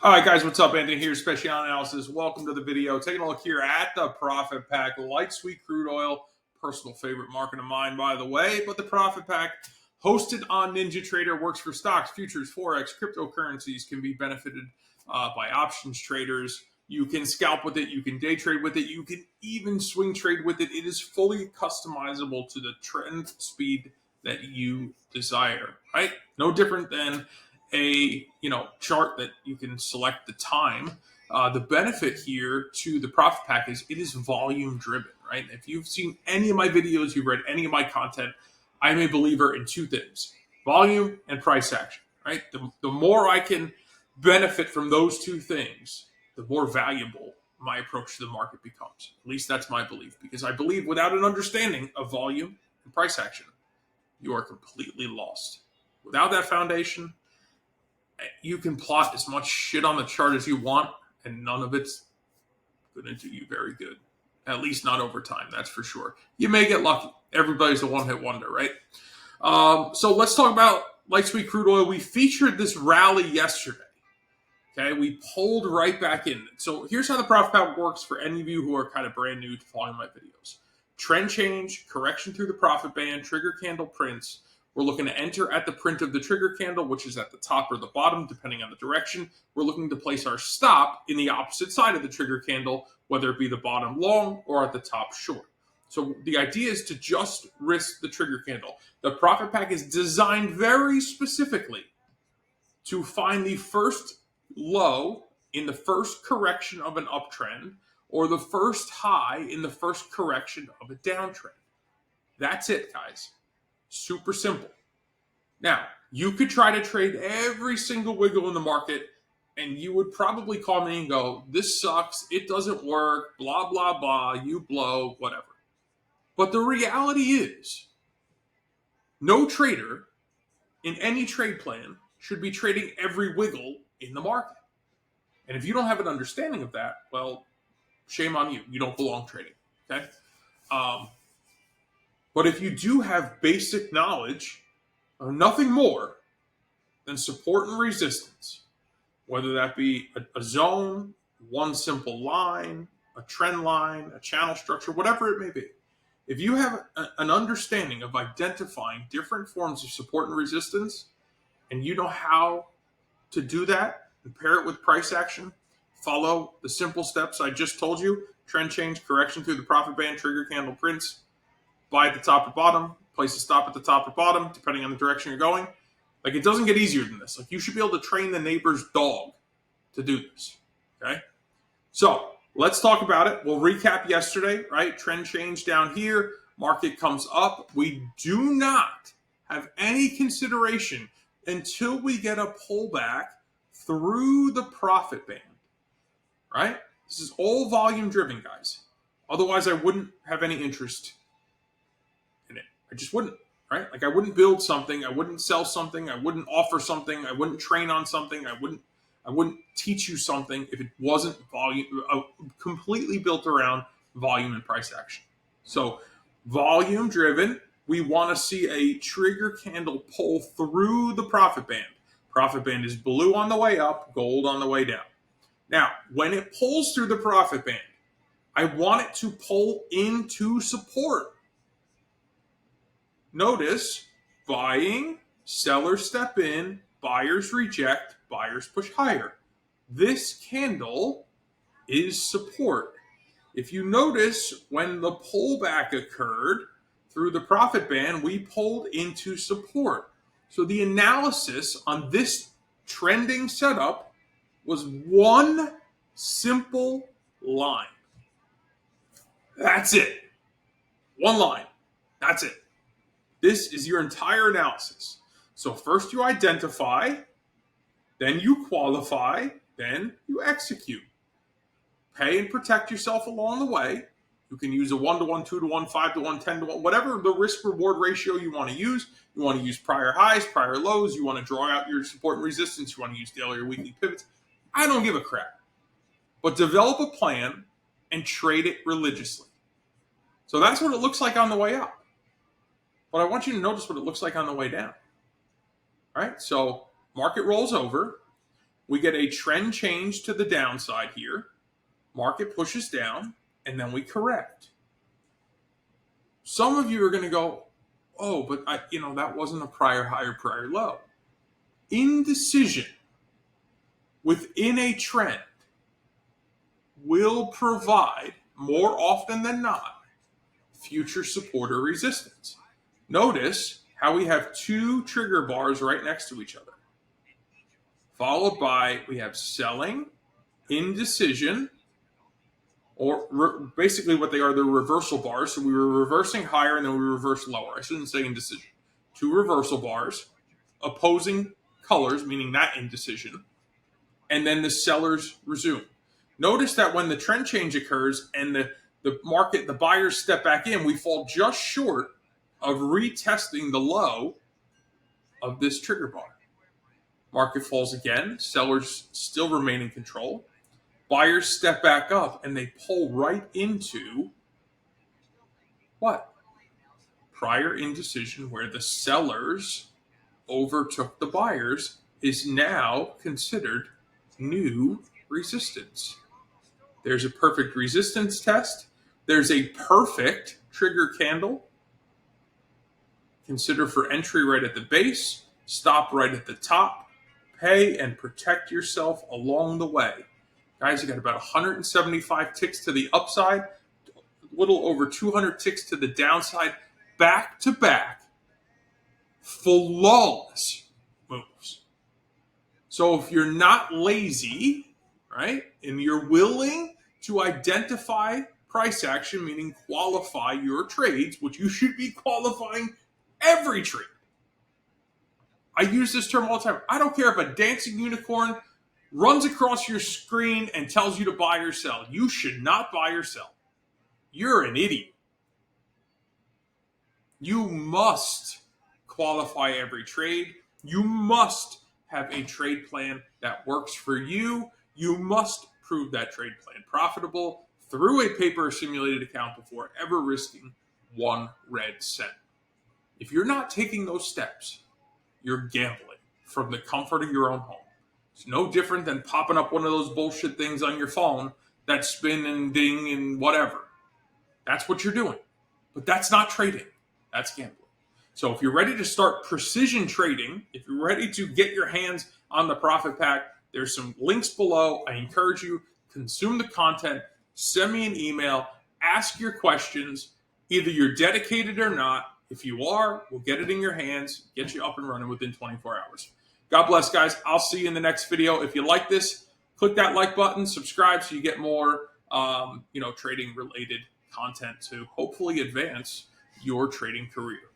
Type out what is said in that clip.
All right, guys, what's up? Anthony here, Special Analysis. Welcome to the video. Taking a look here at the Profit Pack, light sweet crude oil, personal favorite market of mine, by the way. But the Profit Pack, hosted on NinjaTrader, works for stocks, futures, forex, cryptocurrencies, can be benefited by options traders. You can scalp with it, you can day trade with it, you can even swing trade with it. It is fully customizable to the trend speed that you desire, right? No different than a chart that you can select the time. The benefit here to the Profit Pack is it is volume driven, right? If you've seen any of my videos, you've read any of my content, I'm a believer in two things: volume and price action, right? The more I can benefit from those two things, the more valuable my approach to the market becomes. At least that's my belief, because I believe without an understanding of volume and price action, you are completely lost. Without that foundation, you can plot as much shit on the chart as you want, and none of it's going to do you very good. At least not over time, that's for sure. You may get lucky. Everybody's a one-hit wonder, right? So let's talk about light sweet crude oil. We featured this rally yesterday. Okay, we pulled right back in. So here's how the Profit Pack works for any of you who are kind of brand new to following my videos. Trend change, correction through the profit band, trigger candle prints. We're looking to enter at the print of the trigger candle, which is at the top or the bottom, depending on the direction. We're looking to place our stop in the opposite side of the trigger candle, whether it be the bottom long or at the top short. So the idea is to just risk the trigger candle. The Profit Pack is designed very specifically to find the first low in the first correction of an uptrend or the first high in the first correction of a downtrend. That's it, guys. Super simple. Now, you could try to trade every single wiggle in the market, and you would probably call me and go, this sucks, it doesn't work, blah, blah, blah, you blow, whatever. But the reality is, no trader in any trade plan should be trading every wiggle in the market. And if you don't have an understanding of that, well, shame on you. You don't belong trading, okay? But if you do have basic knowledge of nothing more than support and resistance, whether that be a zone, one simple line, a trend line, a channel structure, whatever it may be, if you have an understanding of identifying different forms of support and resistance, and you know how to do that and pair it with price action, follow the simple steps I just told you: trend change, correction through the profit band, trigger candle prints, buy at the top or bottom, place a stop at the top or bottom, depending on the direction you're going. Like, it doesn't get easier than this. Like, you should be able to train the neighbor's dog to do this, okay? So let's talk about it. We'll recap yesterday, right? Trend change down here. Market comes up. We do not have any consideration until we get a pullback through the profit band, right? This is all volume driven, guys. Otherwise, I wouldn't have any interest in it. I just wouldn't, right? Like, I wouldn't build something, I wouldn't sell something, I wouldn't offer something, I wouldn't train on something, I wouldn't teach you something if it wasn't volume, completely built around volume and price action. So volume driven, we want to see a trigger candle pull through the profit band. Profit band is blue on the way up, gold on the way down. Now, when it pulls through the profit band, I want it to pull into support. Notice buying, sellers step in, buyers reject, buyers push higher. This candle is support. If you notice, when the pullback occurred through the profit band, we pulled into support. So the analysis on this trending setup was one simple line. That's it. One line. That's it. This is your entire analysis. So first you identify, then you qualify, then you execute. Pay and protect yourself along the way. You can use a 1-to-1, 2-to-1, 5-to-1, 10-to-1, whatever the risk-reward ratio you want to use. You want to use prior highs, prior lows. You want to draw out your support and resistance. You want to use daily or weekly pivots. I don't give a crap. But develop a plan and trade it religiously. So that's what it looks like on the way up. But I want you to notice what it looks like on the way down. All right, so market rolls over. We get a trend change to the downside here. Market pushes down, and then we correct. Some of you are going to go, oh, but that wasn't a prior high or prior low. Indecision within a trend will provide, more often than not, future support or resistance. Notice how we have two trigger bars right next to each other. Followed by, we have selling, indecision, or basically what they are, they're reversal bars. So we were reversing higher and then we reversed lower. I shouldn't say indecision. Two reversal bars, opposing colors, meaning that indecision, and then the sellers resume. Notice that when the trend change occurs and the buyers step back in, we fall just short of retesting the low of this trigger bar. Market falls again, sellers still remain in control. Buyers step back up and they pull right into what? Prior indecision, where the sellers overtook the buyers, is now considered new resistance. There's a perfect resistance test. There's a perfect trigger candle. Consider for entry right at the base, stop right at the top, pay and protect yourself along the way. Guys, you got about 175 ticks to the upside, a little over 200 ticks to the downside, back to back, flawless moves. So if you're not lazy, right, and you're willing to identify price action, meaning qualify your trades, which you should be qualifying every trade. I use this term all the time. I don't care if a dancing unicorn runs across your screen and tells you to buy or sell. You should not buy or sell. You're an idiot. You must qualify every trade. You must have a trade plan that works for you. You must prove that trade plan profitable through a paper or simulated account before ever risking one red cent. If you're not taking those steps, you're gambling from the comfort of your own home. It's no different than popping up one of those bullshit things on your phone that spin and ding and whatever. That's what you're doing. But that's not trading. That's gambling. So if you're ready to start precision trading, if you're ready to get your hands on the profit pack, there's some links below. I encourage you, consume the content, send me an email, ask your questions. Either you're dedicated or not. If you are, we'll get it in your hands, get you up and running within 24 hours. God bless, guys. I'll see you in the next video. If you like this, click that like button, subscribe so you get more, trading related content to hopefully advance your trading career.